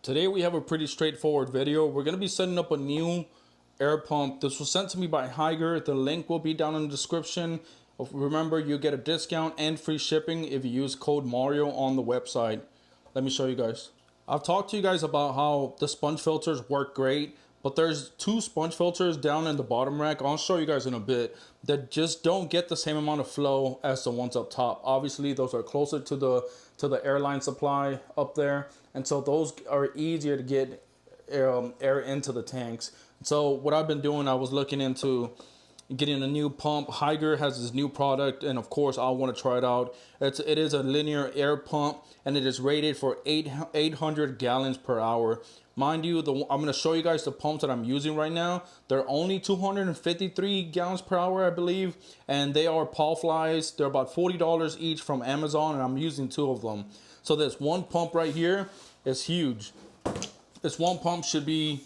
Today we have a pretty straightforward video. We're going to be setting up a new air pump. This was sent to me by Higer. The link will be down in the description. Remember, you get a discount and free shipping if you use code Mario on the website. Let me show you guys. I've talked to you guys about how the sponge filters work great, but there's two sponge filters down in the bottom rack. I'll show you guys in a bit that just don't get the same amount of flow as the ones up top. Obviously, those are closer to the airline supply up there, and so those are easier to get air into the tanks. So what I've been doing, I was looking into getting a new pump. Higer has this new product, and of course I want to try it out. It is a linear air pump, and it is rated for 800 gallons per hour. Mind you, I'm going to show you guys the pumps that I'm using right now. They're only 253 gallons per hour, I believe, and they are Paul Flies. They're about $40 each from Amazon, and I'm using two of them. So this one pump right here is huge. This one pump should be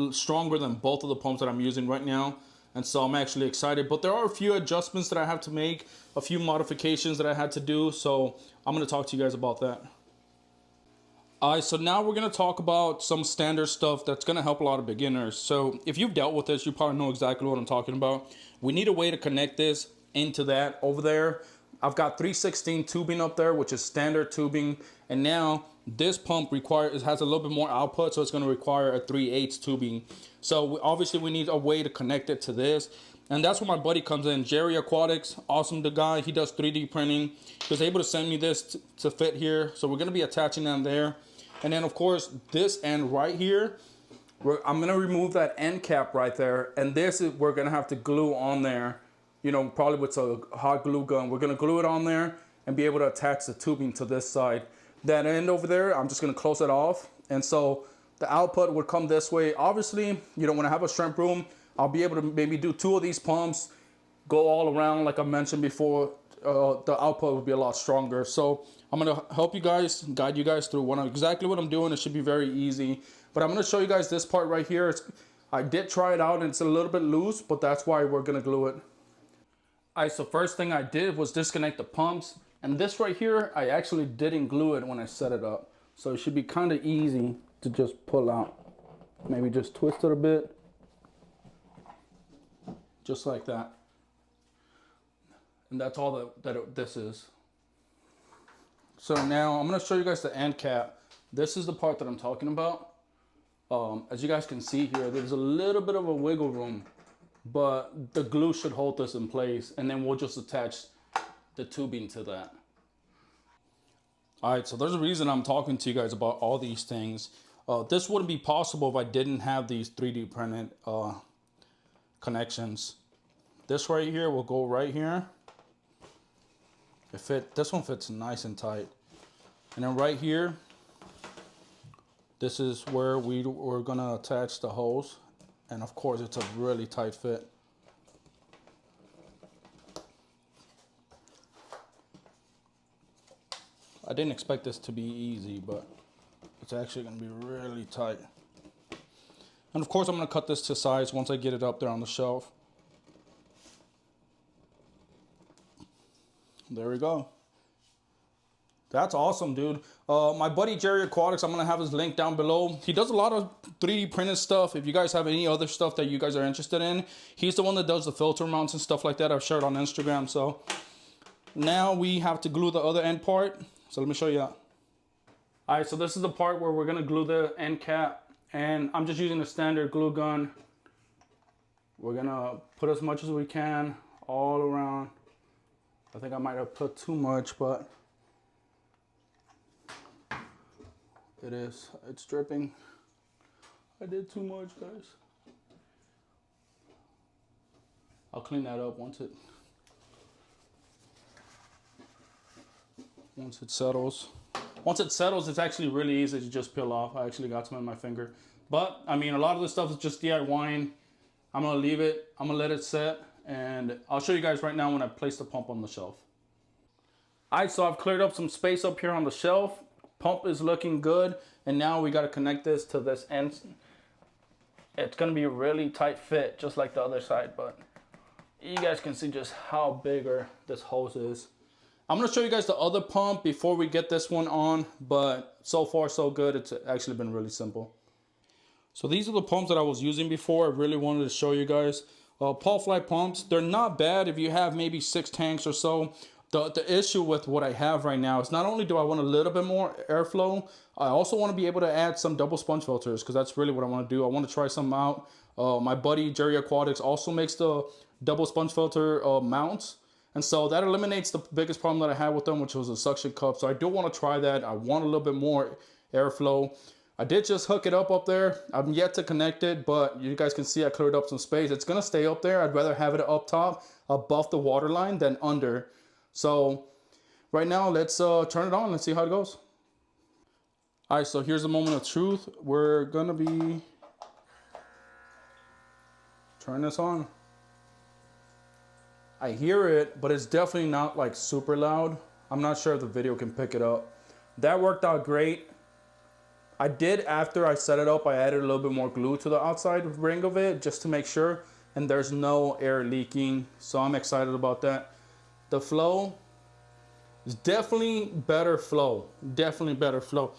stronger than both of the pumps that I'm using right now. And so I'm actually excited, but there are a few adjustments that I have to make, a few modifications that I had to do. So I'm going to talk to you guys about that. All right, so now we're going to talk about some standard stuff that's going to help a lot of beginners. So if you've dealt with this, you probably know exactly what I'm talking about. We need a way to connect this into that over there. I've got 316 tubing up there, which is standard tubing. And now this pump has a little bit more output, so it's going to require a 3/8 tubing. So obviously we need a way to connect it to this. And that's where my buddy comes in, Jerry Aquatics. Awesome, the guy. He does 3D printing. He was able to send me this to fit here. So we're going to be attaching them there. And then, of course, this end right here, I'm going to remove that end cap right there. And this is we're going to have to glue on there, you know, probably with a hot glue gun. We're going to glue it on there and be able to attach the tubing to this side. That end over there, I'm just going to close it off. And so the output would come this way. Obviously, you know, when I have a shrimp room, I'll be able to maybe do two of these pumps, go all around like I mentioned before. The output would be a lot stronger. So I'm going to help you guys, guide you guys through exactly what I'm doing. It should be very easy. But I'm going to show you guys this part right here. I did try it out and it's a little bit loose, but that's why we're going to glue it. All right, so first thing I did was disconnect the pumps. And this right here, I actually didn't glue it when I set it up. So it should be kind of easy to just pull out. Maybe just twist it a bit. Just like that. And that's all this is. So now I'm going to show you guys the end cap. This is the part that I'm talking about. As you guys can see here, there's a little bit of a wiggle room, but the glue should hold this in place, and then we'll just attach the tubing to that. All right, so there's a reason I'm talking to you guys about all these things. This wouldn't be possible if I didn't have these 3D printed connections. This right here will go right here. This one fits nice and tight. And then right here, this is where we're gonna attach the hose. And of course, it's a really tight fit. I didn't expect this to be easy, but it's actually gonna be really tight. And of course, I'm gonna cut this to size once I get it up there on the shelf. There we go. That's awesome, dude. My buddy Jerry Aquatics, I'm going to have his link down below. He does a lot of 3D printed stuff. If you guys have any other stuff that you guys are interested in, he's the one that does the filter mounts and stuff like that. I've shared on Instagram. So now we have to glue the other end part. So let me show you that. All right, so this is the part where we're going to glue the end cap. And I'm just using a standard glue gun. We're going to put as much as we can all around. I think I might have put too much, but it's dripping. I did too much, guys. I'll clean that up once it settles. Once it settles, it's actually really easy to just peel off. I actually got some in my finger. But, I mean, a lot of this stuff is just DIYing. I'm going to leave it. I'm going to let it set. And I'll show you guys right now when I place the pump on the shelf. All right, so I've cleared up some space up here on the shelf. Pump is looking good. And now we got to connect this to this end. It's going to be a really tight fit, just like the other side. But you guys can see just how bigger this hose is. I'm gonna show you guys the other pump before we get this one on, but so far so good. It's actually been really simple. So these are the pumps that I was using before. I really wanted to show you guys. Paul Fly pumps, they're not bad if you have maybe 6 tanks or so. The issue with what I have right now is not only do I want a little bit more airflow, I also want to be able to add some double sponge filters because that's really what I want to do. I want to try some out. My buddy Jerry Aquatics also makes the double sponge filter mounts. And so that eliminates the biggest problem that I had with them, which was a suction cup. So I do want to try that. I want a little bit more airflow. I did just hook it up there. I'm yet to connect it, but you guys can see I cleared up some space. It's gonna stay up there. I'd rather have it up top above the water line than under. So right now, let's turn it on. Let's see how it goes. All right, so here's the moment of truth. We're gonna be turning this on. I hear it, but it's definitely not like super loud. I'm not sure if the video can pick it up. That worked out great. I did, after I set it up, I added a little bit more glue to the outside ring of it just to make sure, and there's no air leaking, so I'm excited about that. The flow is definitely better flow, definitely better flow.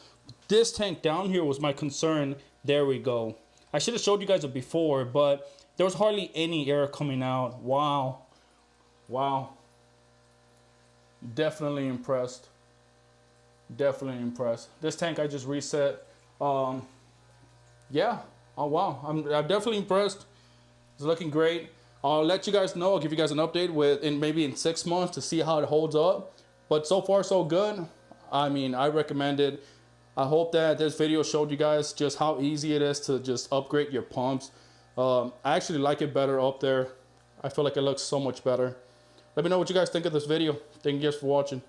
This tank down here was my concern. There we go. I should have showed you guys it before, but there was hardly any air coming out. Wow. Wow. Definitely impressed. Definitely impressed. This tank I just reset. Yeah. Oh wow. I'm definitely impressed. It's looking great. I'll let you guys know. I'll give you guys an update maybe in 6 months to see how it holds up. But so far so good. I mean, I recommend it. I hope that this video showed you guys just how easy it is to just upgrade your pumps. I actually like it better up there. I feel like it looks so much better. Let me know what you guys think of this video. Thank you guys for watching.